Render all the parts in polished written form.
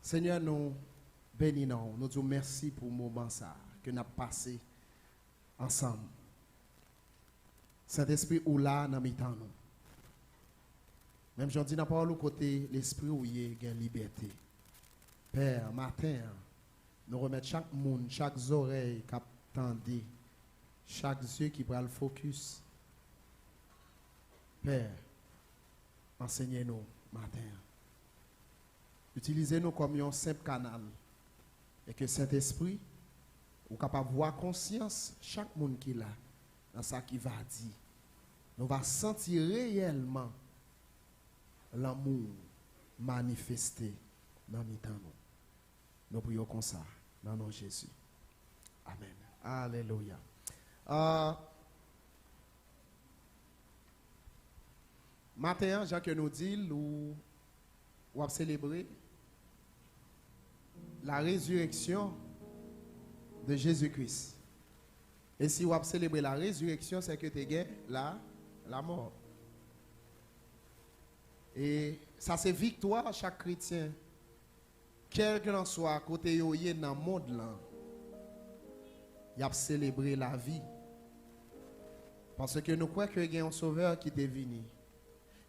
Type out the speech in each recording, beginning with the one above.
Seigneur, nous bénissons, nous disons merci pour le moment ça que nous avons passé ensemble. Saint-Esprit ou là dans mi-temps nous. Même j'en dis dans parole côté l'esprit où il y a une liberté. Père, matin, nous remettons chaque monde, chaque oreille qui attendait, chaque yeux qui prend le focus. Père, enseignez-nous matin. Utilisez-nous comme un simple canal. Et que Saint-Esprit, ou capable de voir conscience chaque monde qui est là, dans ça qui va dire. Nous va sentir réellement l'amour manifesté dans nos temps. Nous prions comme ça, dans le nom de Jésus. Amen. Alléluia. Matin, Jacques nous dit, nous avons célébré la résurrection de Jésus-Christ. Et si vous avez célébré la résurrection, c'est que tu as la mort. Et ça, c'est victoire à chaque chrétien. Quel que soit, côté yoye dans le monde, il a célébré la vie. Parce que nous croyons qu'il y a un sauveur qui est venu.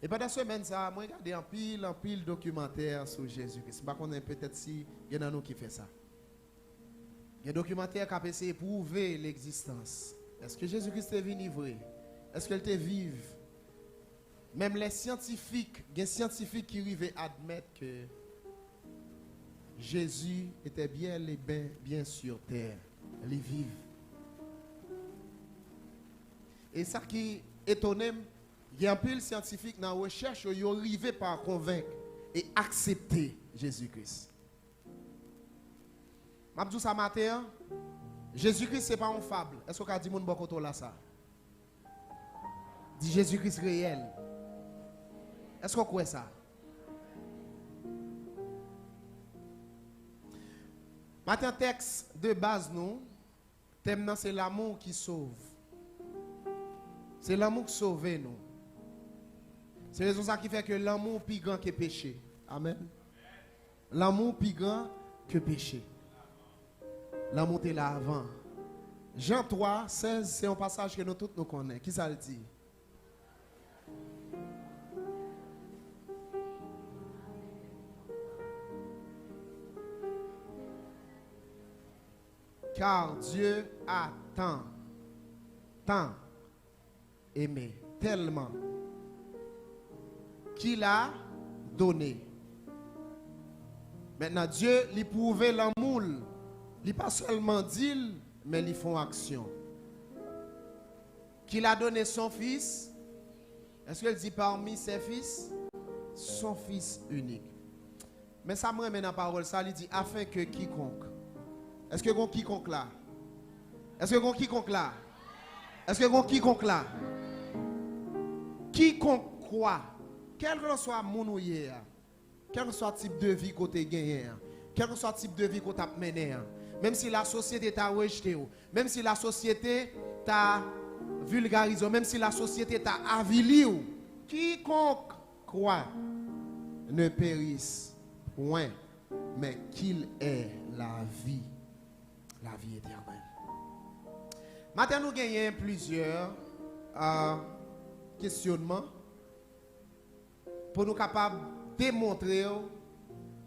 Et pendant cette semaine, ça, moi, regardé en pile documentaire sur Jésus-Christ. Par contre, peut-être si il y en a nous qui fait ça. Il y a un documentaire qui a essayé de prouver l'existence. Est-ce que Jésus-Christ est venu vrai? Est-ce qu'il était vive? Même les scientifiques, il y a des scientifiques qui arrivent à admettre que Jésus était bien sur terre. Il est vif. Et ça qui étonne, il y a un peu de scientifiques dans la recherche qui arrivent à convaincre et accepter Jésus-Christ. Je dis ça matin, Jésus-Christ ce n'est pas une fable. Est-ce qu'on a dit mon bokoto là ça? Dit Jésus-Christ réel. Est-ce qu'on croit ça? Matin texte de base nous, thème c'est l'amour qui sauve. C'est l'amour qui sauve nous. C'est raison ça qui fait que l'amour plus grand que le péché. Amen. L'amour plus grand que le péché. L'amour est là avant. Jean 3, 16, c'est un passage que nous tous nous connaissons. Qui ça le dit? Car Dieu a tant aimé, tellement, qu'il a donné. Maintenant, Dieu lui prouve l'amour. Il pas seulement dit, mais ils font action. Qu'il a donné son fils. Est-ce qu'il dit parmi ses fils? Son fils unique. Mais ça me remet dans la parole, ça il dit afin que quiconque. Est-ce que quiconque là? Est-ce que quiconque là? Est-ce que quiconque là? Quiconque croit, quel que soit mon ouïe, quel que soit le type de vie que tu as gagné, quel que soit le type de vie que tu as mené, même si la société t'a rejeté, même si la société t'a vulgarisé, même si la société t'a avili, quiconque croit ne périsse point, mais qu'il ait la vie éternelle. Maintenant, nous gagnons plusieurs questionnements pour nous capables de démontrer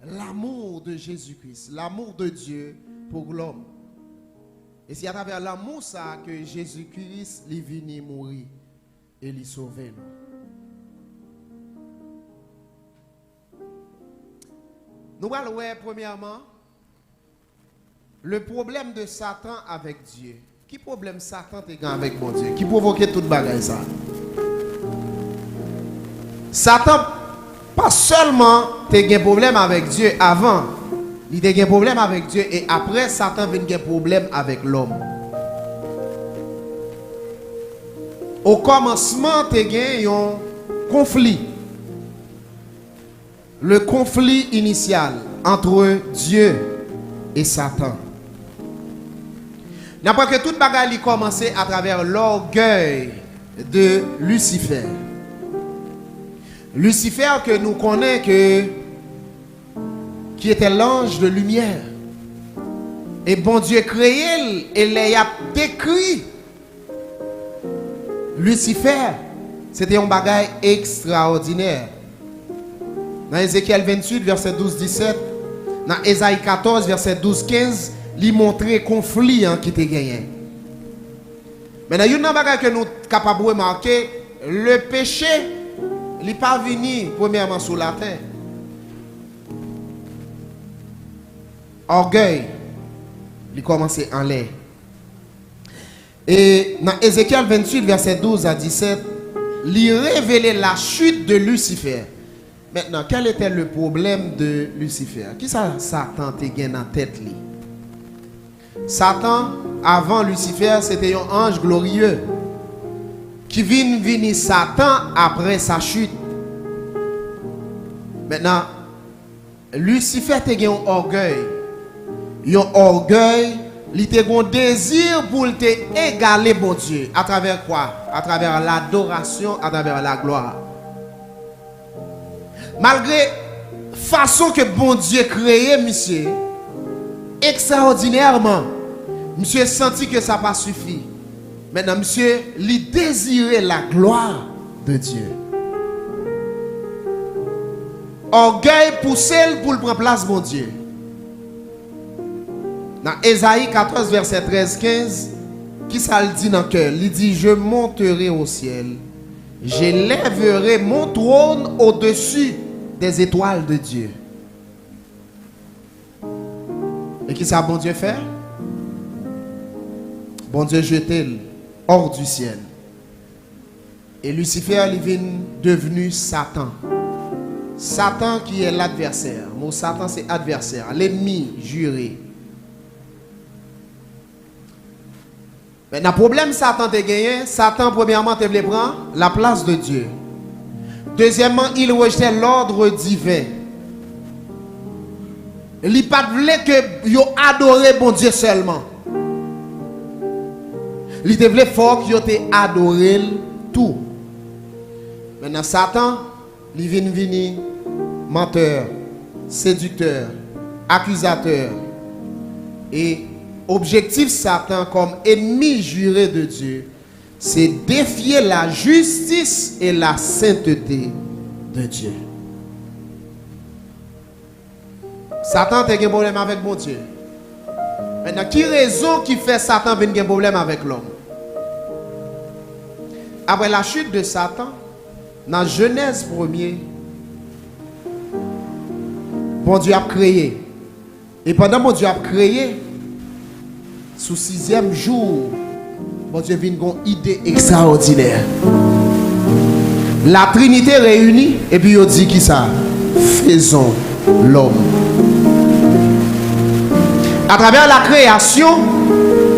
l'amour de Jésus-Christ, l'amour de Dieu pour l'homme. Et c'est à travers l'amour ça que Jésus-Christ est venu mourir et lui sauver nous. Nous allons voir premièrement le problème de Satan avec Dieu. Qui problème Satan te avec mon Dieu? Qui provoque toute bagaille ça? Satan pas seulement te un problème avec Dieu avant, il a un problème avec Dieu et après Satan vient un problème avec l'homme. Au commencement te a un conflit. Le conflit initial entre Dieu et Satan. N'importe que toute bagaille a commencé à travers l'orgueil de Lucifer. Lucifer que nous connaissons qui était l'ange de lumière. Et bon Dieu créé et il a décrit Lucifer. C'était un bagage extraordinaire. Dans Ézéchiel 28, verset 12-17, dans Ésaïe 14, verset 12-15, il montrait le conflit qui était gagné. Maintenant, il y a un bagage que nous sommes capables de remarquer, le péché, il n'est pas venu premièrement sur la terre. Orgueil, il commençait en l'air. Et dans Ézéchiel 28, verset 12 à 17, il révélait la chute de Lucifer. Maintenant, quel était le problème de Lucifer? Qui ça Satan te gagne dans la tête? Satan, avant Lucifer, c'était un ange glorieux. Qui vient venir Satan après sa chute. Maintenant, Lucifer te gagne un orgueil. Un orgueil, il te gagne un désir pour te égaler, bon Dieu. À travers quoi? À travers l'adoration, à travers la gloire. Malgré la façon que bon Dieu créé, monsieur, extraordinairement, monsieur senti que ça n'a pas suffi. Maintenant, monsieur, il désirait la gloire de Dieu. Orgueil poussé pour prendre place, bon Dieu. Dans Ésaïe 14, verset 13-15, qui ça le dit dans le cœur? Il dit, je monterai au ciel, j'élèverai mon trône au-dessus des étoiles de Dieu. Et qui ça bon Dieu fait? Bon Dieu jeté hors du ciel. Et Lucifer il est devenu Satan. Satan qui est l'adversaire. Mon Satan c'est adversaire, l'ennemi juré. Maintenant, le problème Satan te gagné, Satan premièrement te voulait prendre la place de Dieu. Deuxièmement, il rejetait l'ordre divin. Il ne voulait que yo adorer bon Dieu seulement. Il te voulait fort que yo te adorer tout. Maintenant, Satan, il vient venir menteur, séducteur, accusateur. Et objectif Satan comme ennemi juré de Dieu, c'est défier la justice et la sainteté de Dieu. Satan a un problème avec mon Dieu. Maintenant, qui raison qui fait Satan avoir un problème avec l'homme? Après la chute de Satan, dans Genèse 1er, bon Dieu a créé. Et pendant que bon Dieu a créé, sous 6e jour, bon Dieu vient une idée extraordinaire. La Trinité réunie, et puis il dit qui ça? Faisons l'homme. À travers la création,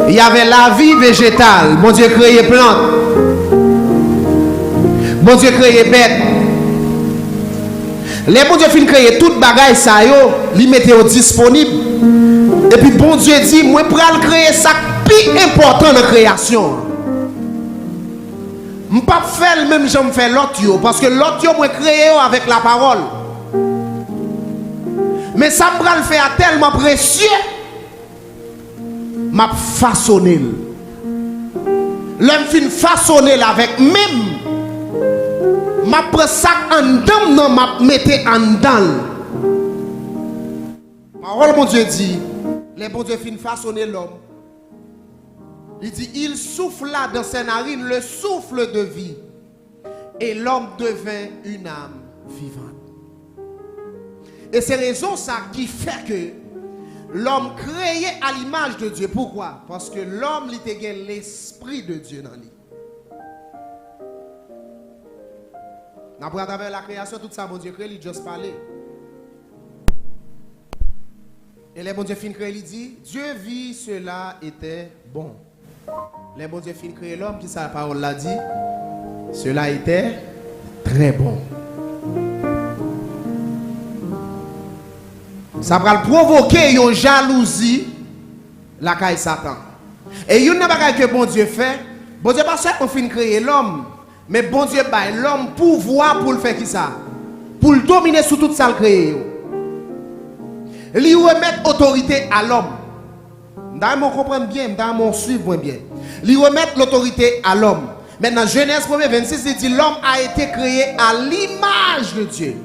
il y avait la vie végétale. Bon Dieu créé plantes. Bon Dieu créé bêtes. Les bon Dieu fin créer toute bagaille ça yo, li mette disponible. Et puis bon Dieu dit, moi pral créer ça plus important dans la création. Je ne peux pas faire le même genre que fait l'autre parce que l'autre moi créé avec la parole. Mais ça me le faire tellement précieux. M'a façonné. L'homme fin façonné avec même. M'a pris ça en dedans, non m'a mette en dedans. Parole mon Dieu dit, les bon Dieu fin façonner l'homme. Il dit, il souffla dans ses narines le souffle de vie. Et l'homme devint une âme vivante. Et c'est raison ça qui fait que l'homme créé à l'image de Dieu. Pourquoi? Parce que l'homme il a l'esprit de Dieu dans lui. Après à travers la création, tout ça, bon Dieu crée, il juste parler. Et les bon Dieu fin créé, il dit, Dieu vit cela était bon. Les bon Dieu fin créé l'homme, qui sa parole l'a dit, cela était très bon. Ça va provoquer une jalousie, la caille Satan. Et il n'y a pas que bon Dieu fait. Bon Dieu pas seulement fin créer l'homme, mais bon Dieu bail l'homme pouvoir pour le faire qui ça? Pour le dominer sur tout ça le créé. lui remettre autorité à l'homme. D'ailleurs, on comprend bien, d'ailleurs, on suit bien. Lui remettre l'autorité à l'homme. Maintenant, Genèse 1, 26, il dit l'homme a été créé à l'image de Dieu.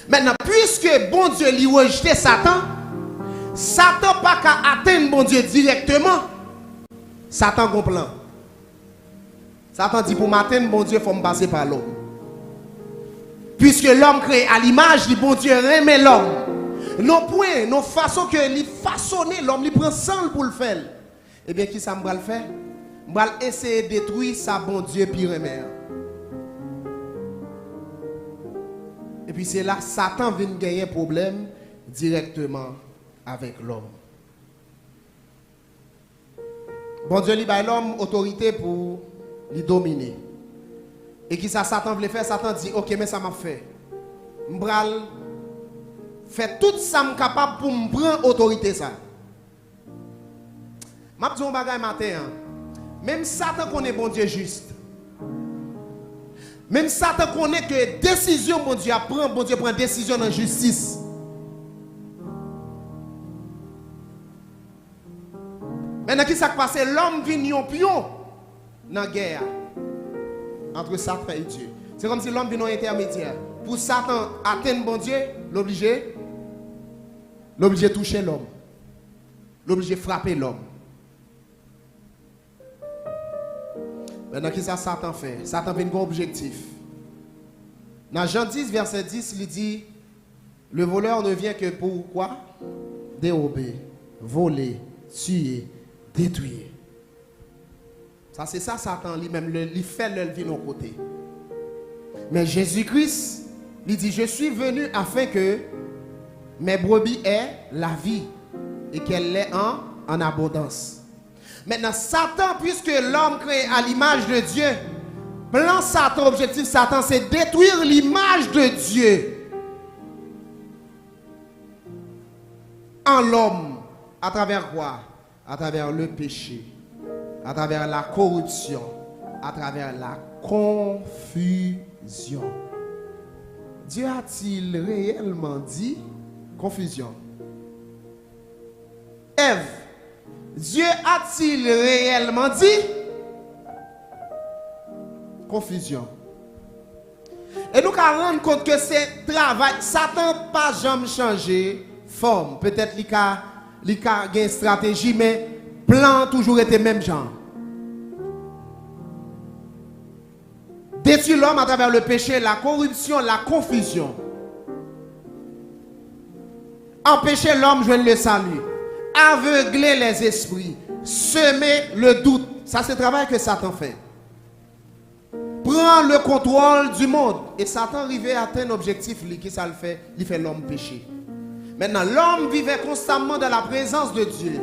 Maintenant, puisque bon Dieu lui rejeté Satan, Satan n'a pas qu'à atteindre bon Dieu directement. Satan comprend. Satan dit pour m'atteindre bon Dieu, il faut me passer par l'homme. Puisque l'homme créé à l'image du bon Dieu remet l'homme. Non point, non façon que lui façonner l'homme, lui prend sang pour le faire. Eh bien, qui ça me va le faire? Je vais essayer de détruire sa bon Dieu puis remet. Et puis c'est là Satan vient gagner un problème directement avec l'homme. Bon Dieu lui donne l'homme autorité pour lui dominer. Et qui ça Satan voulait faire? Satan dit ok mais ça m'a fait. M'bral fait tout ça me capable pour me prendre autorité ça. M'a dit un bagage matin. Même Satan connaît bon Dieu juste. Même Satan connaît que décision bon Dieu prend décision en justice. Maintenant qui s'est passé? L'homme vient un pion dans la guerre entre Satan et Dieu. C'est comme si l'homme vient un intermédiaire. Pour Satan atteindre bon Dieu, l'obligé toucher l'homme. L'obligé frapper l'homme. Maintenant, qu'est-ce que Satan fait? Satan a un gros objectif. Dans Jean 10, verset 10, il dit le voleur ne vient que pour quoi? Dérober, voler, tuer, détruire. Ça, c'est ça, Satan lui-même, il fait le vie de nos côtés. Mais Jésus-Christ, il dit je suis venu afin que mes brebis aient la vie et qu'elle l'ait en abondance. Maintenant, Satan, puisque l'homme créé à l'image de Dieu, plan Satan, objectif Satan, c'est détruire l'image de Dieu en l'homme. À travers quoi? À travers le péché, à travers la corruption, à travers la confusion. Dieu a-t-il réellement dit confusion? Ève, Dieu a-t-il réellement dit confusion? Et nous allons rendre compte que c'est travail. Satan n'a pas jamais changé forme. Peut-être qu'il a une stratégie, mais plan toujours été même genre. Détruire l'homme à travers le péché, la corruption, la confusion. Empêcher l'homme de joindre le salut. Aveugler les esprits. Semer le doute. Ça, c'est le travail que Satan fait. Prendre le contrôle du monde. Et Satan arrivait à atteindre un objectif. Qui ça le fait? Il fait l'homme péché. Maintenant, l'homme vivait constamment dans la présence de Dieu.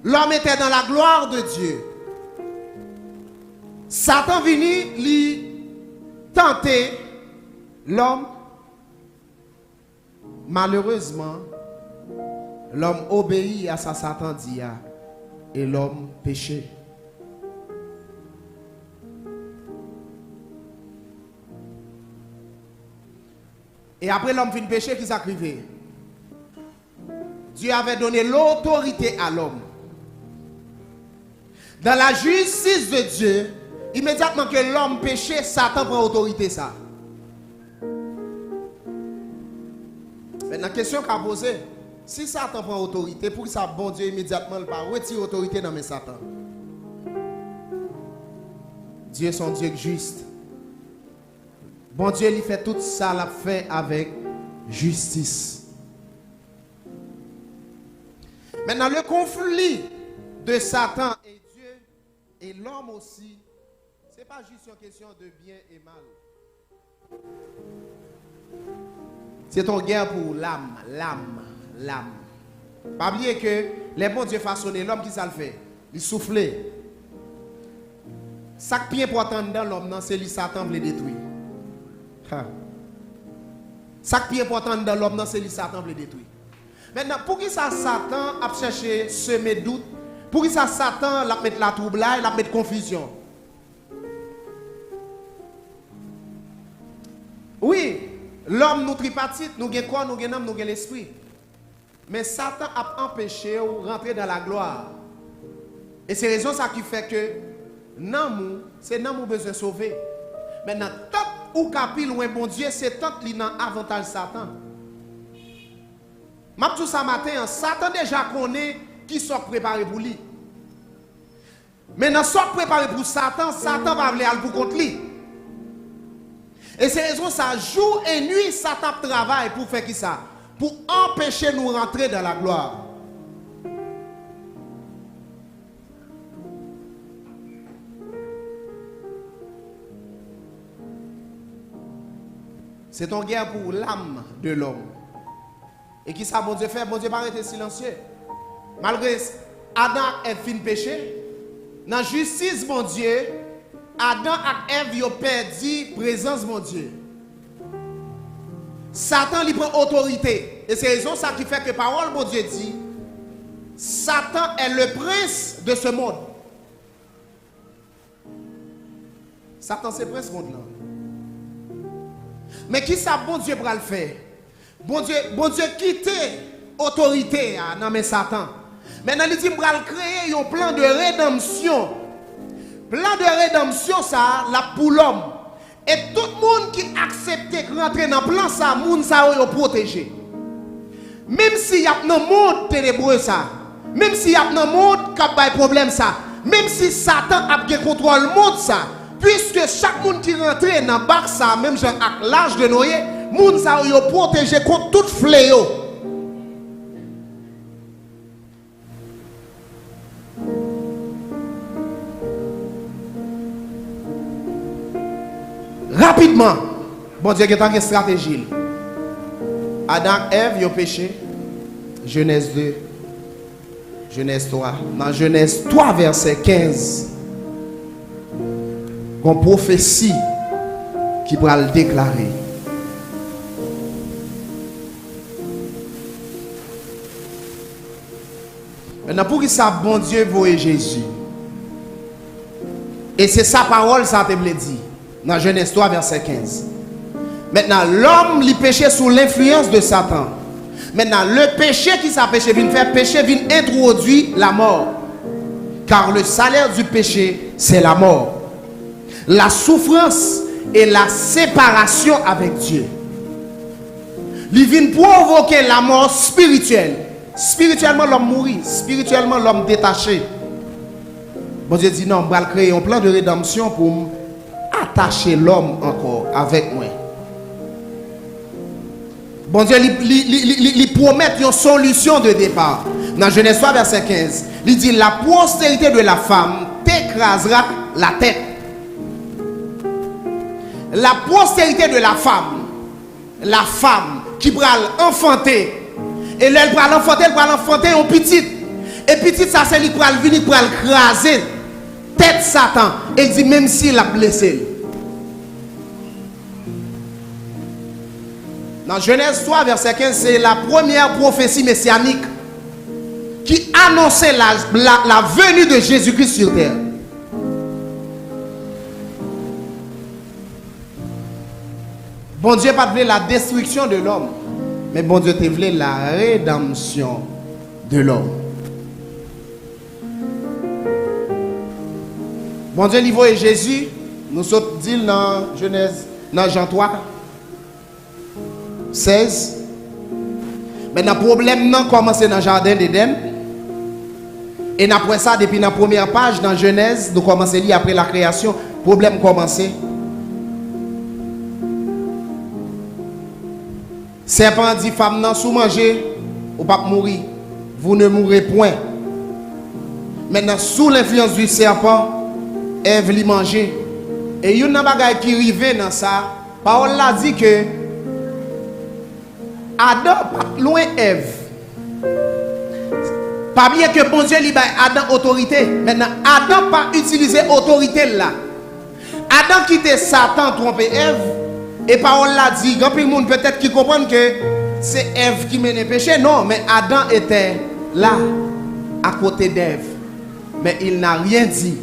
L'homme était dans la gloire de Dieu. Satan venu lui tenter l'homme. Malheureusement, l'homme obéit à sa Satan dit et l'homme péché. Et après l'homme fin péché, qui s'est arrivé? Dieu avait donné l'autorité à l'homme. Dans la justice de Dieu, immédiatement que l'homme péché, Satan prend autorité ça. Maintenant, question qu'a posée, si Satan prend autorité, pour ça, bon Dieu immédiatement ne pas retirer autorité dans mes Satan. Dieu est son Dieu juste. Bon Dieu, il fait tout ça, l'a fait avec justice. Maintenant, le conflit de Satan et Dieu et l'homme aussi, ce n'est pas juste une question de bien et mal. C'est une guerre pour l'âme. Pas oublier que les bons dieux façonnent l'homme qui ça le fait. Il souffle. Ça qui est important dans l'homme, c'est lui Satan veut détruire. Ça qui est important dans l'homme, c'est lui Satan veut détruire. Maintenant, pour qui ça Satan a cherché semer doute? Pour qui ça Satan l'a mettre la troublade, l'a mettre confusion? Oui, l'homme nous tripartite, nous avons quoi, nous avons l'âme, nous avons l'esprit. Mais Satan a empêché de rentrer dans la gloire. Et c'est raison ça qui fait que non, c'est non nous besoin de sauver. Maintenant, tant ou capil ou un bon Dieu, c'est tant li nan avantage Satan. M'a tout ça matin, Satan déjà connaît qui sont préparé pour lui. Maintenant, soit préparé pour Satan, Satan va aller pour contre lui. Et c'est raison ça, jour et nuit, Satan travaille pour faire qui ça? Pour empêcher nous rentrer dans la gloire. C'est une guerre pour l'âme de l'homme. Et qui ça, bon Dieu fait? Bon Dieu pas rester silencieux. Malgré Adam et fin péché, dans la justice, mon Dieu, Adam et Ève ont perdu la présence, mon Dieu. Satan lui prend autorité. Et c'est raison ça qui fait que parole, mon Dieu dit, Satan est le prince de ce monde. Satan c'est le prince du monde là. Mais qui ça, bon Dieu, pour le faire? Bon Dieu quitte l'autorité dans mes Satan. Maintenant, il dit qu'il va créer un plan de rédemption. Plan de rédemption, ça, là, pour l'homme. Et tout le monde qui accepte de rentrer dans le plan, ça, le monde, ça, va protéger. Même s'il y a un monde ténébreux, ça. Même s'il y a un monde qui a des problèmes, ça. Même si Satan a bien contrôle le monde, ça. Puisque chaque monde qui rentre dans le bac, ça, même genre à l'âge de Noé, le monde ça est protégé contre tout fléau. Rapidement, bon Dieu a une stratégie. Adam et Ève ont péché. Genèse 2, Genèse 3. Dans Genèse 3, verset 15. Une prophétie qui pourra le déclarer. Maintenant, pour qui ça, bon Dieu voit Jésus. Et c'est sa parole, ça te dit. Dans Genèse 3, verset 15. Maintenant, l'homme, il péché sous l'influence de Satan. Maintenant, le péché qui s'est péché, vient faire péché, vient introduire la mort. Car le salaire du péché, c'est la mort. La souffrance et la séparation avec Dieu. Il vient provoquer la mort spirituelle. Spirituellement, l'homme mourit. Spirituellement, l'homme détaché. Bon Dieu dit non, on va créer un plan de rédemption pour attacher l'homme encore avec moi. Bon Dieu, il promet une solution de départ. Dans Genèse 3, verset 15, il dit la postérité de la femme t'écrasera la tête. La postérité de la femme qui va l'enfanter, et là, elle va l'enfanter en petite. Et petite, ça c'est lui qui va venir pour l'écraser tête Satan. Et il dit même s'il a blessé. Dans Genèse 3, verset 15, c'est la première prophétie messianique qui annonçait la venue de Jésus-Christ sur terre. Bon Dieu pas voulu la destruction de l'homme, mais bon Dieu te voulu la rédemption de l'homme. Bon Dieu, il voit Jésus, nous sommes dit dans Genèse, dans Jean 3, 16. Mais le problème n'a commencé dans le jardin d'Éden. Et après ça, depuis la première page dans Genèse, nous commençons à lire après la création, le problème commencé. Serpent dit, femme, non, sous manger, ou pas mourir. Vous ne mourrez point. Maintenant, sous l'influence du serpent, Ève lui manger. Et il y a une bagaille qui arrive dans ça. Parole là dit que Adam, loin Ève. Pas bien que bon Dieu lui baille Adam autorité. Maintenant, Adam pas utilisé autorité là. Adam quitté Satan, trompé Ève. Et parole là dit, grand pile monde peut-être qui comprennent que c'est Ève qui mène le péché. Non, mais Adam était là, à côté d'Ève. Mais il n'a rien dit.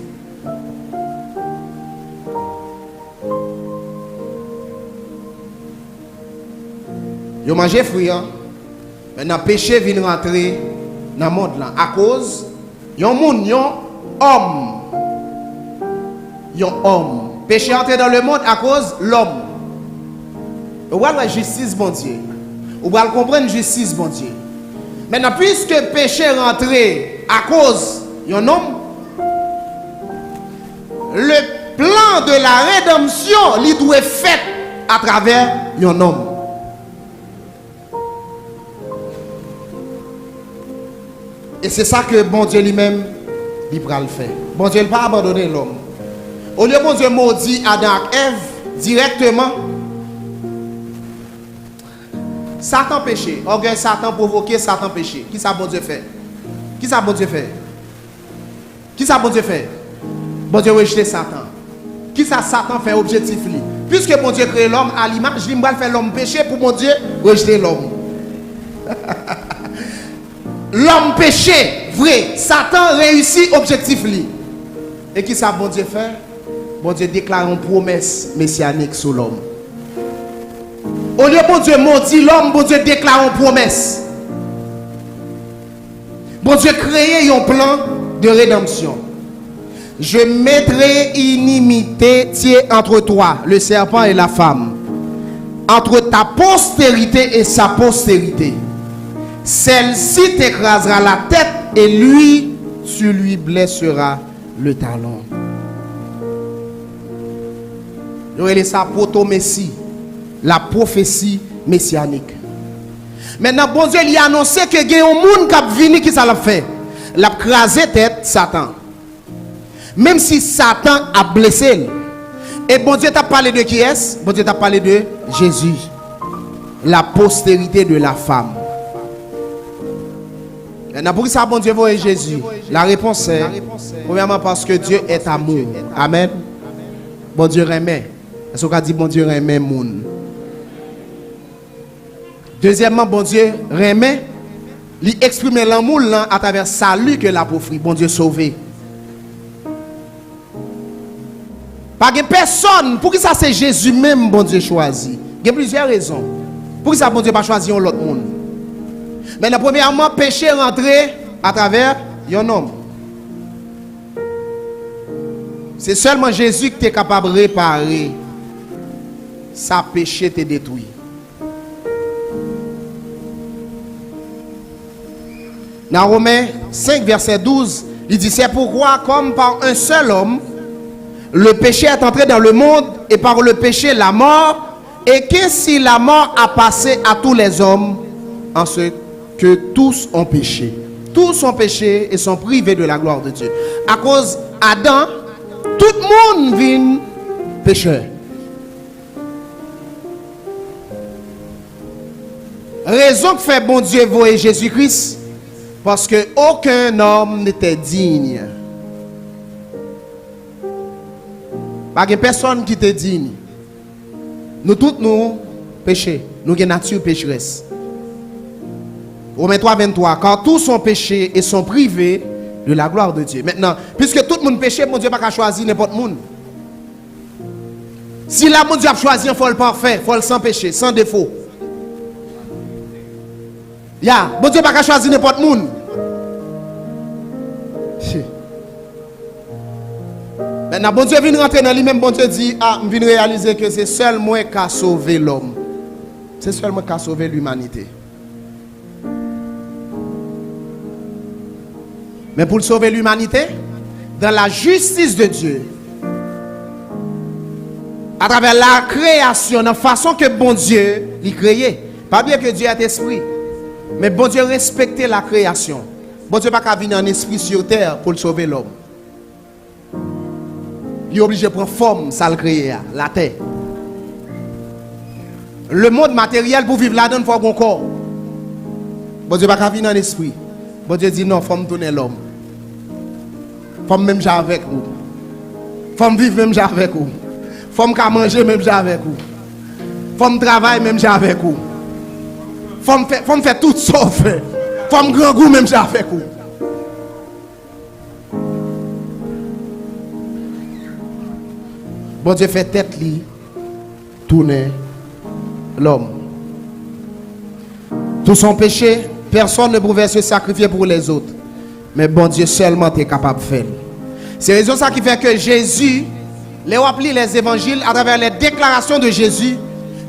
Ils mangé fruit. Maintenant, péché vient rentrer dans le monde là. À cause, il y a un monde, il y a un homme. Il y a un homme. Péché entré dans le monde à cause de l'homme. Vous voyez la justice, bon Dieu. Vous voyez comprendre la justice, bon Dieu. Maintenant, puisque péché est rentré à cause d'un homme, le plan de la rédemption, il doit être fait à travers un homme. Et c'est ça que bon Dieu lui-même, il va le faire. Bon Dieu n'a pas abandonné l'homme. Au lieu de bon Dieu maudit Adam et Ève directement, Satan péché. Orgueil Satan provoqué, Satan péché. Qui ça bon Dieu fait? Qui ça bon Dieu fait? Qui ça bon Dieu fait? Bon Dieu rejeté Satan. Qui ça Satan fait objectif lui? Puisque bon Dieu crée l'homme à l'image, il va faire l'homme péché pour bon Dieu rejeter l'homme. L'homme péché, vrai. Satan réussit objectif lui. Et qui ça bon Dieu fait? Bon Dieu déclare une promesse messianique sur l'homme. Au lieu bon Dieu maudit l'homme, bon Dieu déclare une promesse. Bon Dieu crée un plan de rédemption. Je mettrai inimitié entre toi, le serpent et la femme, entre ta postérité et sa postérité. Celle-ci t'écrasera la tête et lui, tu lui blesseras le talon. Il y a ça proto-messie, la prophétie messianique. Maintenant, bon Dieu lui a annoncé que il y a un monde qui a venu qui ça l'a fait. Il a crasé tête Satan. Même si Satan a blessé. Et bon Dieu t'a parlé de qui est-ce? Bon Dieu t'a parlé de Jésus. La postérité de la femme. Maintenant, pour ça, bon Dieu voit Jésus. La réponse est, premièrement, parce que Dieu est amour. Amen. Bon Dieu remet. Est-ce qu'on a dit bon Dieu remet moun? Deuxièmement, bon Dieu remet. Il exprime l'amour à travers salut que l'a offert. Bon Dieu sauvé. Pas de personne. Pour qui ça c'est Jésus même, bon Dieu choisi? Il y a plusieurs raisons. Pour qui ça, bon Dieu pas choisi l'autre monde? Mais premièrement, péché est rentré à travers un homme. C'est seulement Jésus qui est capable de réparer. Sa péché te détruit. Dans Romains 5, verset 12, il dit, c'est pourquoi, comme par un seul homme, le péché est entré dans le monde, et par le péché, la mort, et qu'ainsi la mort a passé à tous les hommes, en ce que tous ont péché. Tous ont péché et sont privés de la gloire de Dieu. À cause d'Adam, tout le monde vient pécheur. Raison que fait bon Dieu voyer Jésus-Christ, parce que aucun homme n'était digne. Pas de personne qui était digne. Nous tous nous péchons. Nous avons une nature pécheresse. Romains 3, 23. Car tous sont péchés et sont privés de la gloire de Dieu. Maintenant, puisque tout le monde péché, mon Dieu n'a pas choisi n'importe qui. Si là, mon Dieu a choisi un faut parfait, il faut le sans péché, sans défaut. Bon Dieu n'a pas choisi n'importe qui. Maintenant, bon Dieu vient rentrer dans lui-même, bon Dieu dit, je viens réaliser que c'est seul moi qui a sauvé l'homme. C'est seul moi qui a sauvé l'humanité. Mais pour sauver l'humanité, dans la justice de Dieu, à travers la création, de la façon que bon Dieu l'a créé. Pas bien que Dieu est esprit, mais bon Dieu respectait la création. Bon Dieu n'a pas venir en esprit sur terre pour sauver l'homme. Il est obligé de prendre forme, ça le créer, la terre. Le monde matériel pour vivre là-dedans, il faut un corps. Bon Dieu n'a pas venir en esprit. Bon Dieu dit non, il faut me tourner l'homme. Il faut même jouer avec vous. Il faut me vivre même jouer avec vous. Il faut me manger même jouer avec vous. Il faut me travailler même jouer avec vous. Il faut me faire tout ça. Il faut me grand goût même jouer avec vous. Bon Dieu fait tête li tourner l'homme. Tout son péché, personne ne pouvait se sacrifier pour les autres. Mais bon Dieu seulement est capable de faire. C'est raison ça qui fait que Jésus, les évangiles, à travers les déclarations de Jésus,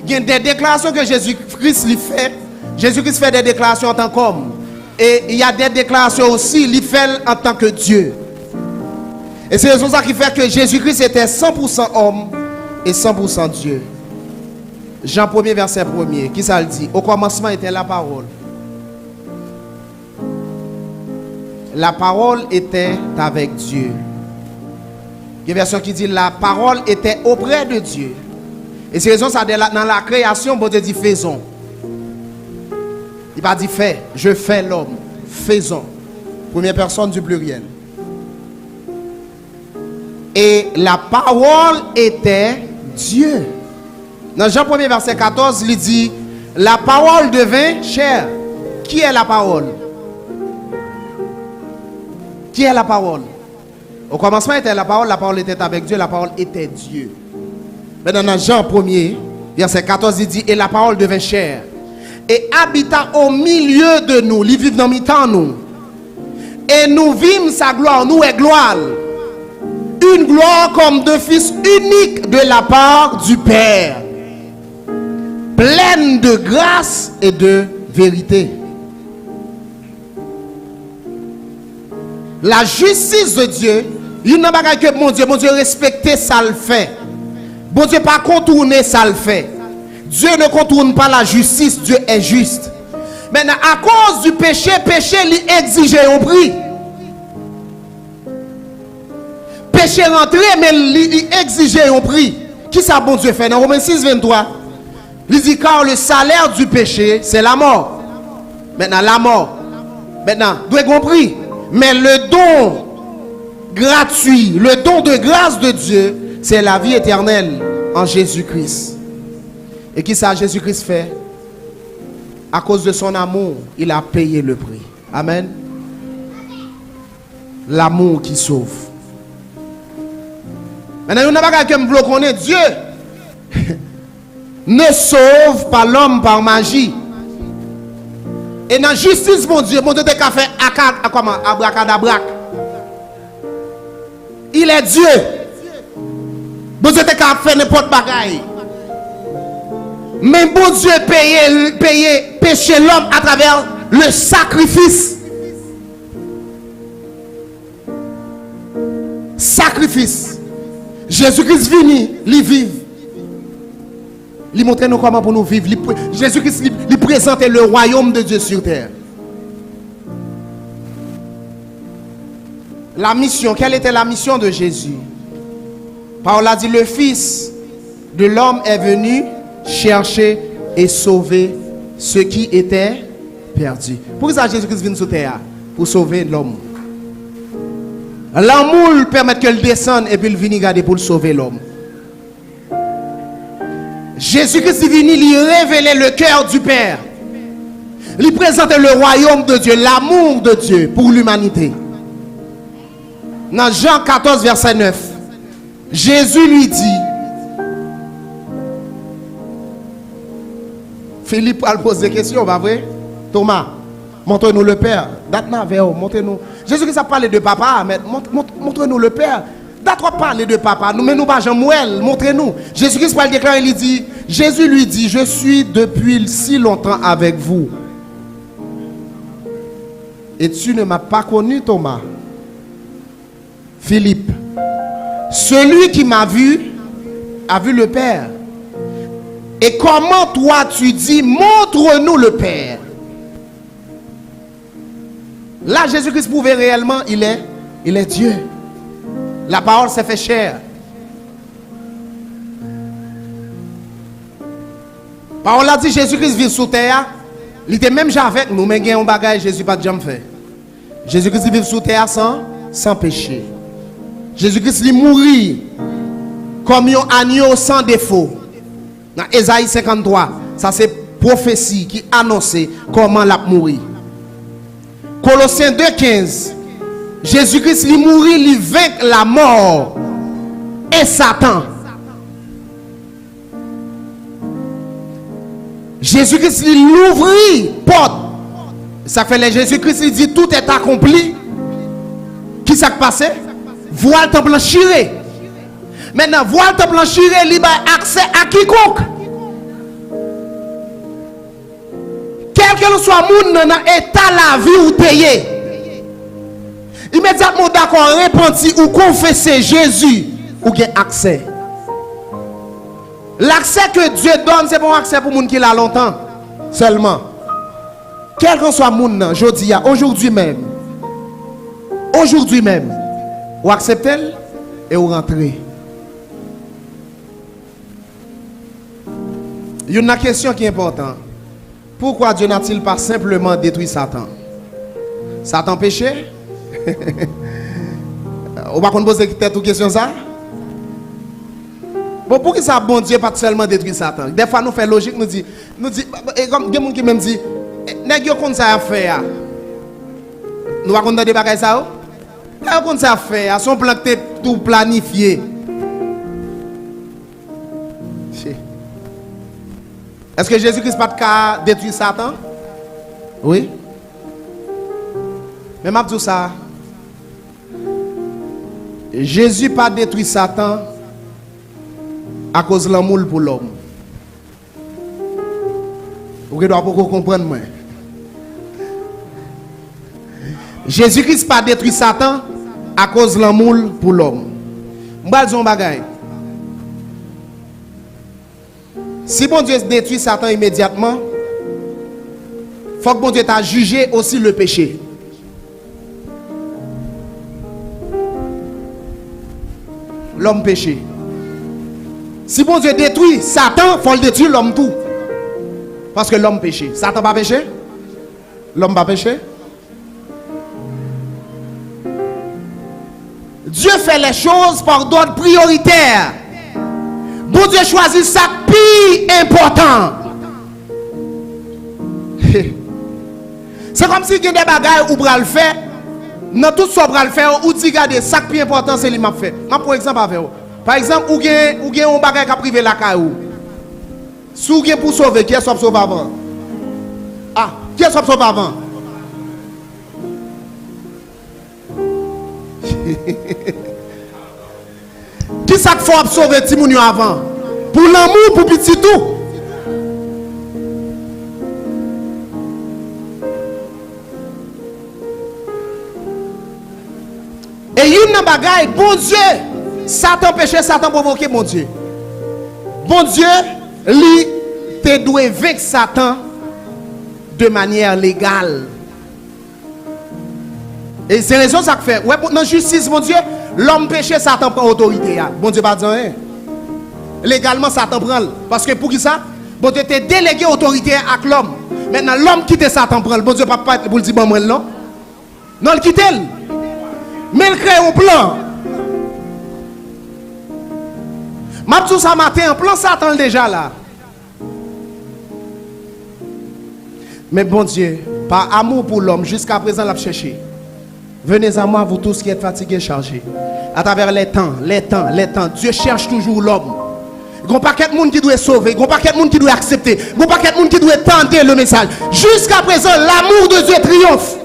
il y a des déclarations que Jésus-Christ lui fait. Jésus-Christ fait des déclarations en tant qu'homme. Et il y a des déclarations aussi, il fait en tant que Dieu. Et c'est raison ça qui fait que Jésus-Christ était 100% homme et 100% Dieu. Jean 1er, verset 1er, qui ça le dit? Au commencement était la parole. La parole était avec Dieu. Il y a une version qui dit la parole était auprès de Dieu. Et c'est raison ça, dans la création, bon Dieu dit faisons. Il va dire fais, je fais l'homme. Faisons. Première personne du pluriel. Et la parole était Dieu. Dans Jean 1er verset 14, il dit la parole devint chair. Qui est la parole? Qui est la parole? Au commencement était la parole était avec Dieu, la parole était Dieu. Maintenant dans Jean 1er verset 14, il dit et la parole devint chair et habita au milieu de nous, il vit dans mi-temps nous. Et nous vîmes sa gloire, nous est gloire. Une gloire comme de fils unique de la part du Père, pleine de grâce et de vérité. La justice de Dieu, il n'y a pas que mon Dieu respecter ça le fait. Bon Dieu pas contourner ça le fait. Dieu ne contourne pas la justice, Dieu est juste. Maintenant, à cause du péché, lui exigeait un prix. Péché rentré, mais lui exigeait un prix. Qui ça bon Dieu fait? Dans Romains 6, 23, il dit car le salaire du péché, c'est la mort. Maintenant, la mort. Maintenant, doit compris. Mais le don gratuit, le don de grâce de Dieu, c'est la vie éternelle en Jésus-Christ. Et qui ça Jésus-Christ fait? À cause de son amour, il a payé le prix. Amen. L'amour qui sauve. Maintenant, il n'y a pas quelqu'un qui connaît Dieu. Ne sauve pas l'homme par magie. Et dans la justice, mon Dieu t'a fait abracadabra. Il est Dieu. Bon Dieu t'a fait n'importe bagaille. Mais bon Dieu paye péché l'homme à travers le sacrifice. Sacrifice. Jésus-Christ vini, il vive. Il montre nous comment pour nous vivre. Jésus-Christ lui présente le royaume de Dieu sur terre. La mission, quelle était la mission de Jésus? Paul a dit le Fils de l'homme est venu chercher et sauver ce qui était perdu. Pourquoi ça Jésus-Christ vient sur terre? Pour sauver l'homme. L'amour permet qu'il descende et puis il vient garder pour sauver l'homme. Jésus-Christ est venu lui révéler le cœur du Père. Il présente le royaume de Dieu, l'amour de Dieu pour l'humanité. Dans Jean 14, verset 9, Jésus lui dit, Philippe a posé des questions, pas vrai? Thomas, montre-nous le Père. Montre-nous. Jésus-Christ a parlé de papa, mais montre-nous le Père. D'accord, parler de papa, nous, mais nous pas Jean-Mouel, montrez-nous. Jésus-Christ va le déclarer, il dit, Jésus lui dit, je suis depuis si longtemps avec vous. Et tu ne m'as pas connu, Thomas. Philippe, celui qui m'a vu, a vu le Père. Et comment toi tu dis, montre-nous le Père. Là, Jésus-Christ pouvait réellement, il est Dieu. La parole s'est fait chair. Parole a dit Jésus-Christ vit sous terre. Il était même avec nous, mais il y a un bagage Jésus pas de jamais fait. Jésus-Christ vit sous terre sans péché. Jésus-Christ il mourit comme un agneau sans défaut. Dans Ésaïe 53, ça c'est prophétie qui annonçait comment il mourit. Colossiens 2,15. Jésus-Christ il mourit, il vainc la mort et Satan. Jésus-Christ l'ouvrit porte. Ça fait les Jésus-Christ il dit tout est accompli. Qui s'est passé? Voile te blanchiré. Maintenant, voile te blanchiré, il a accès à quiconque. Quel que soit monde dans l'état la vie ou t'ayez. Immédiatement d'accord, repenti ou confesser Jésus ou gain accès. L'accès que Dieu donne, c'est bon accès pour les gens qui l'a longtemps. Seulement. Quel que soit le monde, aujourd'hui même, vous acceptez et vous rentrez. Il y a une question qui est importante. Pourquoi Dieu n'a-t-il pas simplement détruit Satan? Satan péché? On va poser peut-être une question ça? Bon, pour que ça, bon Dieu pas seulement détruit Satan? Des fois, nous faisons logique, nous dit, et comme des gens qui même dit, n'est-ce qu'on ça à faire? Nous avons des bagages ça? N'est-ce qu'on ça à faire? Son plan que tout planifié. Est-ce que Jésus-Christ n'a pas détruit Satan? Oui. Mais je dis ça. Jésus n'a pas détruit Satan à cause de l'amour pour l'homme. Vous devez comprendre moi. Jésus-Christ n'a pas détruit Satan à cause de l'amour pour l'homme. Je vais dire un bagage. Si bon Dieu détruit Satan immédiatement, il faut que bon Dieu t'a jugé aussi le péché. L'homme péché. Si bon Dieu détruit Satan, il faut le détruire l'homme tout. Parce que l'homme péché. Satan pas péché? L'homme pas péché? Dieu fait les choses par ordre prioritaire. Bon Dieu choisit ça plus important. C'est comme si il y a des bagages où vous le faire. Dans tout ce que vous le faire, ou dit regardez, ça plus important c'est lui m'a fait. Par exemple avec vous. Par exemple, ou gen un bagage qui privé la caillou. Si vous gen pour sauver, qui est sauvé avant? Ah, qui est sauvé avant? Qui ça faut sauver Timounio avant? Pour l'amour, pour petit tout. Et il y a un bagaille, bon Dieu, Satan péché, Satan provoqué, mon Dieu. Bon Dieu, lui, te doit vaincre Satan de manière légale. Et c'est raison ça que fait. Ouais, dans la justice, mon Dieu, l'homme péché, Satan prend autorité. Bon Dieu, pas dire rien. Légalement, Satan prend. Parce que pour qui ça? Bon Dieu, te délégué autorité à l'homme. Maintenant, l'homme quitte Satan prend. Bon Dieu, pas pour le dire, bon, non. Non, il quitte. Mais il crée un plan. Mabsou ça matin, un plan Satan déjà là. Mais bon Dieu, par amour pour l'homme, jusqu'à présent, l'a cherché. Venez à moi, vous tous qui êtes fatigués, chargés. À travers les temps. Dieu cherche toujours l'homme. Il n'y a pas quelqu'un qui doit sauver. Il n'y a pas quelqu'un qui doit accepter. Il n'y a pas quelqu'un qui doit tenter le message. Jusqu'à présent, l'amour de Dieu triomphe.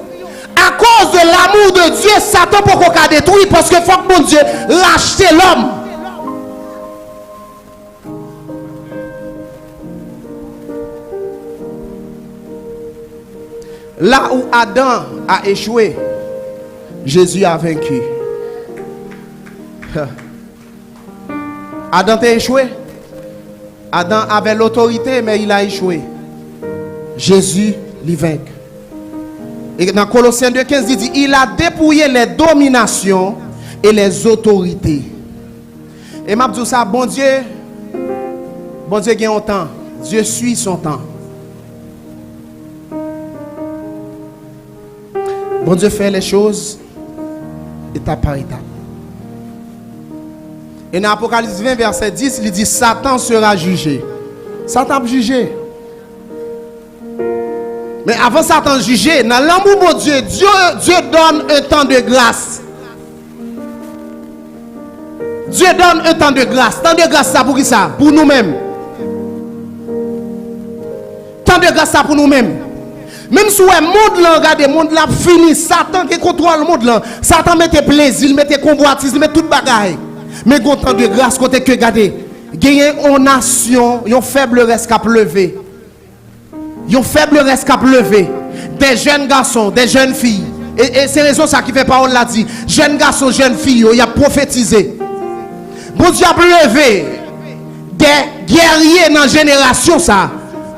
À cause de l'amour de Dieu, Satan peut qu'on détruit parce que faut que mon Dieu rachète l'homme. Là où Adam a échoué, Jésus a vaincu. Adam a échoué. Adam avait l'autorité, mais il a échoué. Jésus l'y vainc. Et dans Colossiens 2,15, il dit, il a dépouillé les dominations et les autorités. Et m'a dit ça, bon Dieu gagne un temps. Dieu suit son temps. Bon Dieu fait les choses étape par étape. Et dans Apocalypse 20, verset 10, il dit, Satan sera jugé. Satan jugé. Mais avant Satan juger, dans l'amour de Dieu, Dieu donne un temps de grâce. Dieu donne un temps de grâce. Temps de grâce, ça pour qui ça? Pour nous-mêmes. temps de grâce pour nous-mêmes. Même si le monde là, regardez, le monde là fini, Satan qui contrôle le monde là, Satan mette plaisir, il mette convoitise, il met toute bagaille. Mais bon temps de grâce, côté que regardez, gagner en nation, un faible reste qu'à lever. Un faible reste qu'à lever. Des jeunes garçons, des jeunes filles. Et c'est raison ça qui fait parole l'a dit. Jeunes garçons, jeunes filles, il a prophétisé. Bon Dieu a levé des guerriers dans la génération ça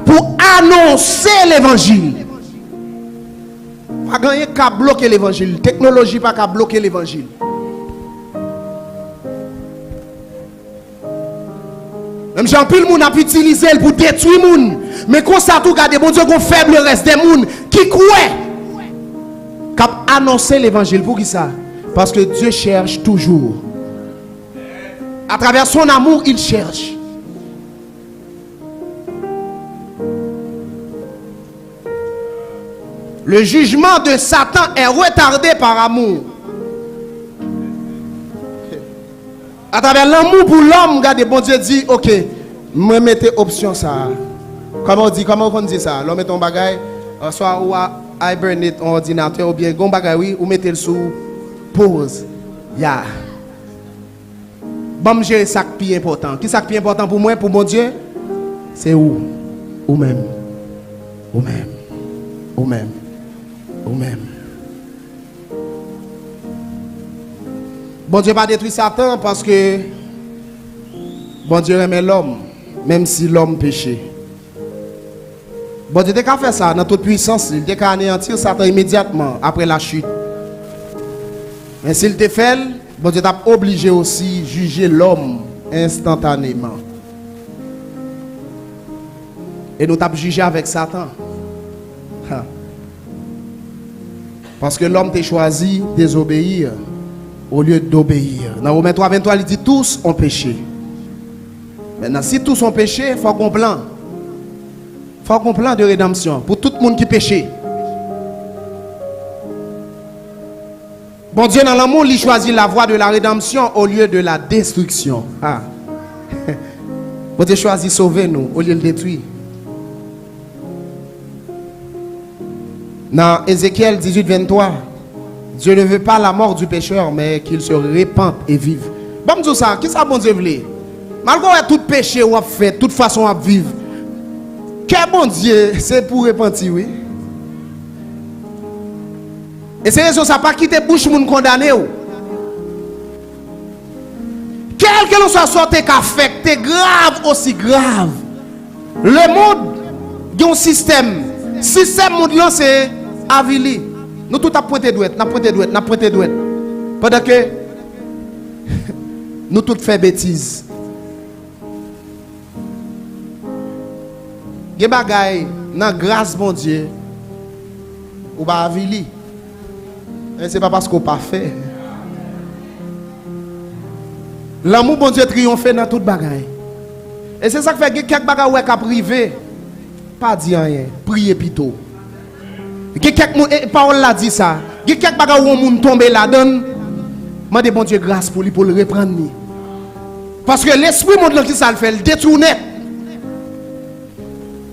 pour annoncer l'évangile. Pas gagner qu'à bloquer l'évangile. Technologie pas qu'à bloquer l'évangile. Même Jean-Pil moun a utilisé pour détruire moun. Mais quand ça tout garder, bon Dieu qu'on faible reste des moun qui croient. Cap annoncer l'évangile pour qui ça? Parce que Dieu cherche toujours. À travers son amour, il cherche. Le jugement de Satan est retardé par amour. À travers l'amour pour l'homme, regardez, bon Dieu dit, ok, me mettez option ça. Comment on dit ça? L'homme met ton bagage, soit ou hibernate en ordinateur, ou bien gon bagage, oui, ou mettez le sous pause. Ya. Bon, j'ai ça qui est important. Qui ça qui est important pour moi, pour mon Dieu? C'est où? Ou même. Ou même. Ou même. Ou même. Bon Dieu pas détruit Satan parce que bon Dieu aime l'homme, même si l'homme péché. Bon Dieu a fait ça dans toute puissance, il a anéantir Satan immédiatement après la chute. Mais s'il te fait, bon Dieu t'a obligé aussi juger l'homme instantanément. Et nous t'avons jugé avec Satan. Parce que l'homme t'a choisi de désobéir au lieu d'obéir. Dans Romains 3, 23, il dit tous ont péché. Maintenant, si tous ont péché, il faut qu'on plan. Il faut qu'on plan de rédemption pour tout le monde qui péché. Bon Dieu, dans l'amour, il choisit la voie de la rédemption au lieu de la destruction. Ah. Bon Dieu choisit sauver nous au lieu de détruire. Dans Ézéchiel 18, 23, Dieu ne veut pas la mort du pécheur, mais qu'il se répande et vive. Bon Dieu, ça, qu'est-ce que bon Dieu veut? Malgré tout péché ou a fait, toute façon à vivre, quel bon Dieu, c'est pour repentir, oui. Et c'est raison ça pas quitter bouche moun condamné ou. Quel que soit sorte qu'a affecté grave aussi grave. Le monde a un système. Système monde là c'est avili. Nous tout a pointé douette, n'a pointé douette, n'a pointé douette. Pendant que nous tout fait bêtises. Ge bagay nan grâce bon Dieu ou ba avili. C'est pas parce qu'on pas fait. L'amour bon Dieu triomphe dans toute bagaille. Et c'est ça qui fait que quelques bagailles ouais qu'a privé. Pas dire rien, prier plutôt. Quelques parole l'a dit ça. Quelques bagailles où on moun tomber là donne. Mandez bon Dieu grâce pour lui pour le reprendre. Parce que l'esprit monde qui ça le fait, le détourner.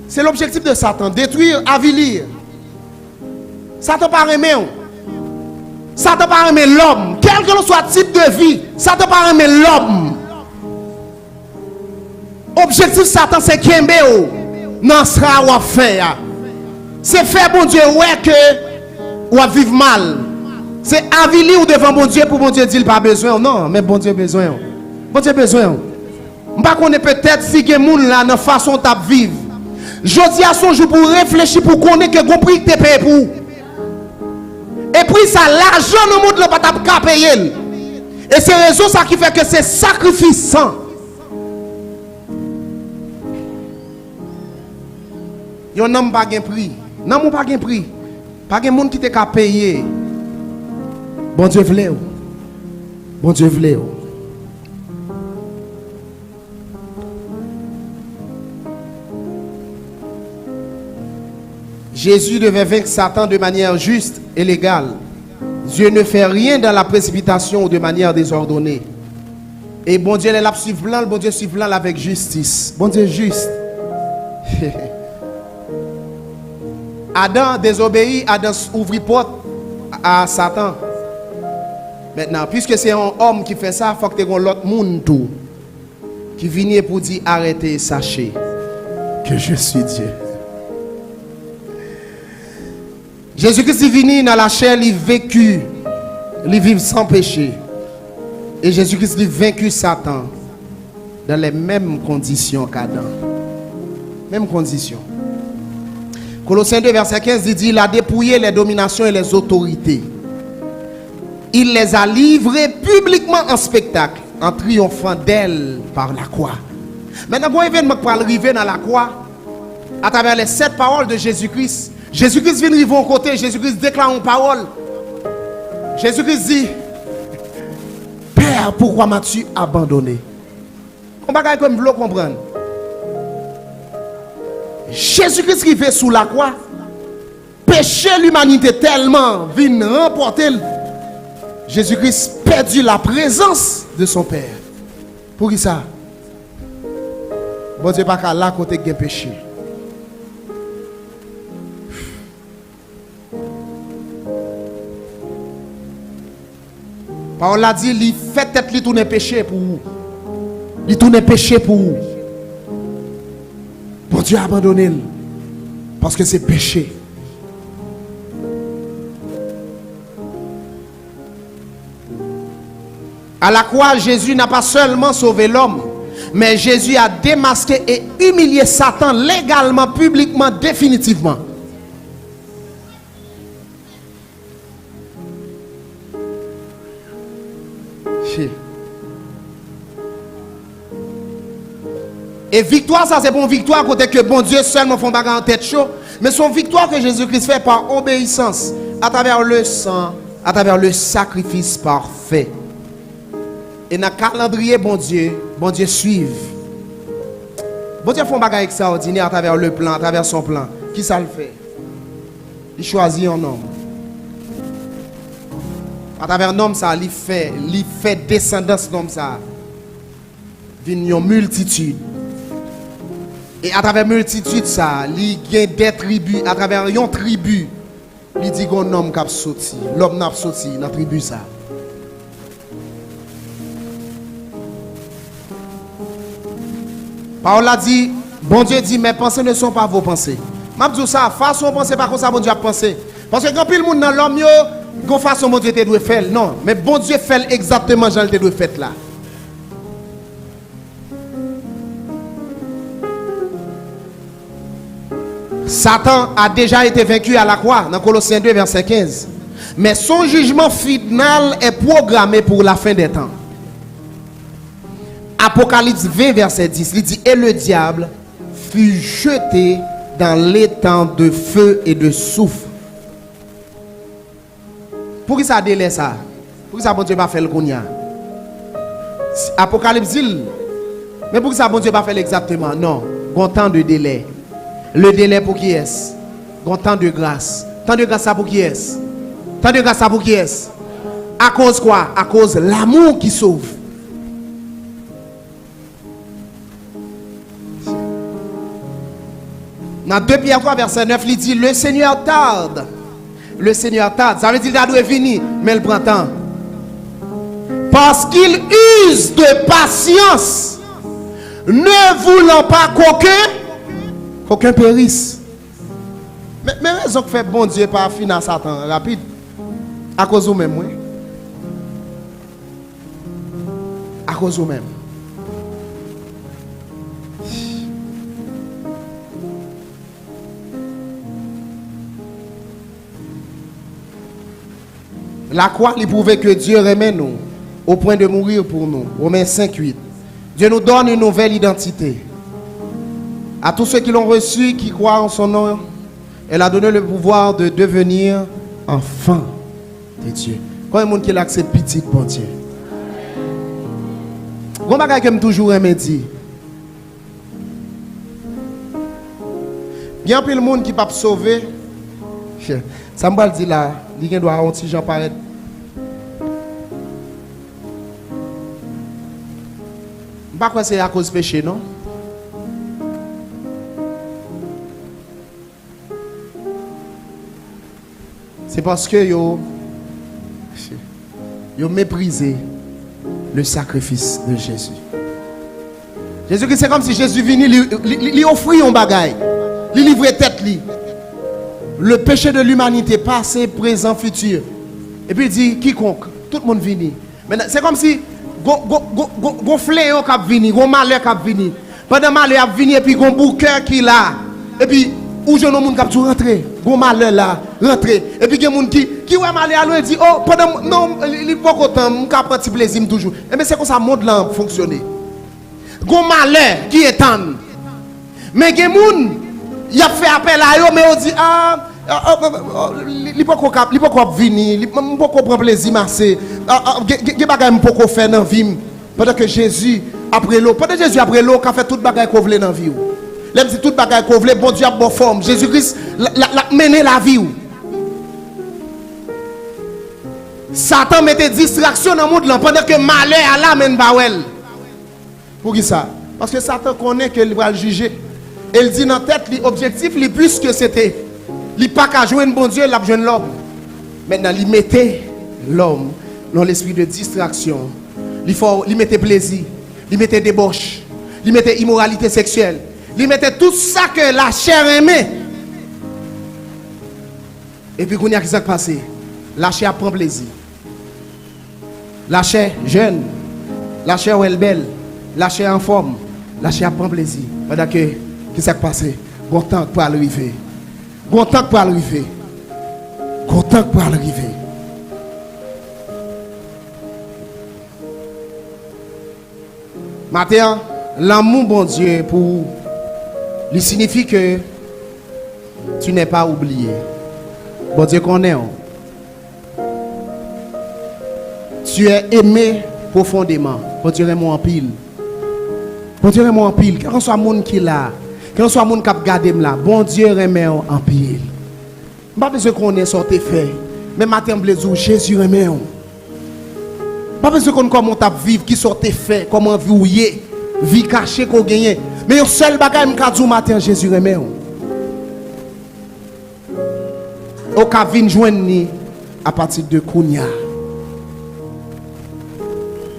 C'est l'objectif de Satan, détruire, avilir. Satan pas aimer. Satan pas aimer l'homme, quel que soit type de vie. Satan pas aimer l'homme. Objectif Satan c'est qu'il non sera ou faire. C'est faire bon Dieu ouais que ou vivre mal. C'est avilir ou devant bon Dieu pour bon Dieu dire pas besoin. Non, mais bon Dieu besoin. Bon Dieu besoin. Pas qu'on est peut-être si que moun là dans façon t'a vivre. Jodi a son jour pour réfléchir pour connaître que gon prix te paye pour. Et puis ça l'argent dans le monde là pas t'a payer. Et c'est raison ça qui fait que c'est sacrifiant. Yon n'homme pas gain prix. Non mon pas gain prix. Pas gain monde qui te ka payer. Bon Dieu voulait. Bon Dieu voulait. Jésus devait vaincre Satan de manière juste et légale. Dieu ne fait rien dans la précipitation ou de manière désordonnée. Et bon Dieu, il suit blanc, le bon Dieu suit blanc avec justice. Bon Dieu juste. Adam désobéit, Adam ouvrit porte à Satan. Maintenant, puisque c'est un homme qui fait ça, il faut que tu aies l'autre monde tout qui vient pour dire arrêtez et sachez que je suis Dieu. Jésus-Christ est venu dans la chair, il vécu, il vit sans péché. Et Jésus-Christ a vaincu Satan dans les mêmes conditions qu'Adam. Mêmes conditions. Colossiens 2, verset 15, il dit, il a dépouillé les dominations et les autorités. Il les a livrées publiquement en spectacle, en triomphant d'elles par la croix. Maintenant, quand événement pour arriver dans la croix, à travers les 7 paroles de Jésus-Christ, Jésus-Christ vient arriver au côté, Jésus-Christ déclare une parole. Jésus-Christ dit, Père, pourquoi m'as-tu abandonné? On va comme vous comprendre. Jésus-Christ qui fait sous la croix, péché l'humanité tellement, vient remporter. Jésus-Christ perdu la présence de son Père. Pour qui ça? Bon Dieu, pas qu'à là côté de péché. Paul a dit, il fait tête li tourner péché pour vous. Il tourne péché pour vous. Bon Dieu a abandonné. Parce que c'est péché. À la croix, Jésus n'a pas seulement sauvé l'homme, mais Jésus a démasqué et humilié Satan légalement, publiquement, définitivement. Et victoire, ça c'est pour une victoire côté que bon Dieu seulement font bagarre en tête chaud, mais son victoire que Jésus-Christ fait par obéissance, à travers le sang, à travers le sacrifice parfait. Et dans le calendrier, bon Dieu suive. Bon Dieu font bagarre extraordinaire à travers le plan, à travers son plan. Qui ça le fait? Il choisit un homme. À travers un homme, ça, il fait descendance d'homme, ça. Vient une multitude. Et à travers multitude, ça, il y a des tribus. À travers une tribu, il dit qu'un homme qui a sauté. L'homme n'a pas sauté dans la tribu, ça. Paul a dit, bon Dieu dit, mes pensées ne sont pas vos pensées. Je dis ça, façon penser pas comme ça, bon Dieu a pensé. Parce que quand il y a monde dans l'homme, qu'on façon bon Dieu te doit faire. Non, mais bon Dieu fait exactement comme il doit faire là. Satan a déjà été vaincu à la croix dans Colossiens 2 verset 15. Mais son jugement final est programmé pour la fin des temps. Apocalypse 20 verset 10, il dit, et le diable fut jeté dans l'étang de feu et de soufre. Pour qui ça délai ça? Pour qui ça bon Dieu pas fait le gounia? Apocalypse dit, mais pour qui ça bon Dieu pas fait exactement? Non, bon temps de délai. Le délai pour qui est-ce? Bon temps de grâce. Temps de grâce ça pour qui est-ce? Temps de grâce ça pour qui est-ce? À cause quoi? À cause de l'amour qui sauve. Dans 2 Pierre 3 verset 9, il dit, le Seigneur tarde. Le Seigneur tarde. Ça veut dire qu'il doit venir, mais il prend temps. Parce qu'il use de patience, ne voulant pas qu'aucun périsse. Mais raison que fait bon Dieu par finir Satan rapide. À cause de vous-même, oui. À cause de vous-même. La croix lui prouvait que Dieu remet nous au point de mourir pour nous. Romains 5:8. Dieu nous donne une nouvelle identité. À tous ceux qui l'ont reçu, qui croient en son nom, elle a donné le pouvoir de devenir enfants de Dieu. Quand il y a des gens qui l'acceptent petit, bon Dieu. Je vais toujours aimer dire. Il y a plein de monde qui ne peut pas sauver. Ça me dit là, il doit avoir un petit Jean paraître. Je ne sais pas si c'est à cause du péché, non? C'est parce que yo méprisé le sacrifice de Jésus. Jésus-Christ, c'est comme si Jésus venait lui offrir un bagage. Lui livrer tête lui. Le péché de l'humanité, passé, présent, futur. Et puis il dit, quiconque, tout le monde vient. Maintenant, c'est comme si gon fléau qui vient, gon malheur qui vient. Pendant malheur qui vient, et puis gon bouqueur qui là. Et puis, où je ne monde qui rentrer, gon malheur là, rentrer. Et puis il y a des gens qui voient malheur là, et dit, oh, pendant, non, il n'est pas content, je prends petit plaisir toujours. Et mais c'est comme ça le monde là fonctionne. Gon malheur qui est en. Mais il y a des gens qui ont fait appel à eux, mais on dit, ah, il ne peut pas venir, il ne peut pas prendre plaisir, marcher. Il ne peut pas faire dans la vie. Pendant que Jésus, après l'eau, qui a fait toute bagaille qu'on voulait dans la vie. Même si toute bagaille qu'on voulait, bon Dieu a bonne forme. Jésus-Christ l'a mené la vie. Satan mettait distraction dans le monde pendant que malheur à la mène Bawel. Pour qui ça? Parce que Satan connaît qu'il va le juger. Il dit dans la tête, l'objectif, puisque c'était, il n'a pas qu'à jouer un bon Dieu, il a besoin de l'homme. Maintenant, il mettait l'homme dans l'esprit de distraction. Il mettait plaisir, il mettait débauche, il mettait immoralité sexuelle, il mettait tout ça que la chair aimait. Et puis, quand il y a ce qui s'est passé, la chair prend plaisir. La chair jeune, la chair est belle, la chair en forme, la chair prend plaisir. Pendant que, qui s'est passé? Content pour arriver. Content pour arriver. Content pour arriver. Maintenant, l'amour, bon Dieu, pour lui signifie que tu n'es pas oublié. Bon Dieu connaît. Tu es aimé profondément. Bon Dieu aime en pile. Bon Dieu aime en pile. Quel que soit le monde qui est là, quel que soit le monde qui a gardé là, bon Dieu aime en pile. Je ne sais pas si on est sorti fait. Mais matin, Jésus aime. Pas besoin qu'on comment t'a vivre qui sortait fait, comment vivre, vie cachée qu'on gagne. Mais le seul bagage que je matin Jésus remet. Au cas vinn joindre à partir de Kounia.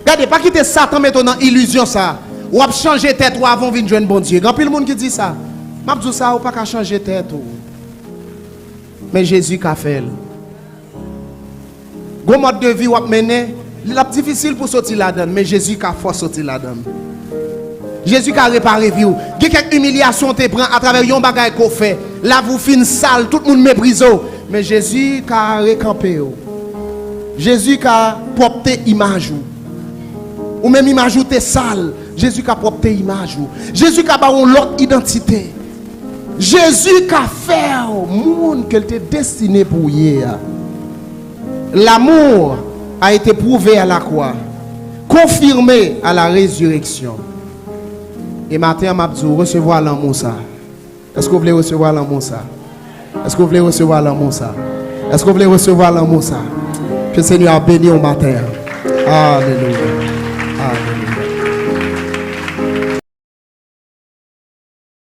Regardez, pas quitter Satan maintenant dans illusion ça. Ou a changer tête ou avant vinn joindre bon Dieu. Grand pile monde qui dit ça. M'a dit ça ou pas qu'à changer tête ou. Mais Jésus qu'a fait. Gros mode de vie ou a mené. C'est difficile pour sortir là-dedans, mais Jésus a force sortir là-dedans. Jésus a réparé vie. Il y a quelques humiliations te prend à travers un bagage qu'on fait. Là vous fin sale, tout le monde méprise. Mais Jésus a récampé. Jésus a porté image. Ou même image ou t'es sale. Jésus a porté image. Jésus a baron l'autre identité. Jésus a fait au monde qu'elle était destiné pour hier. L'amour a été prouvé à la croix, confirmé à la résurrection. Et maintenant, Mabdou, recevoir l'amour ça. Est-ce que vous voulez recevoir l'amour ça? Est-ce que vous voulez recevoir l'amour ça? Est-ce que vous voulez recevoir l'amour ça? Que le Seigneur a béni au matin. Alléluia.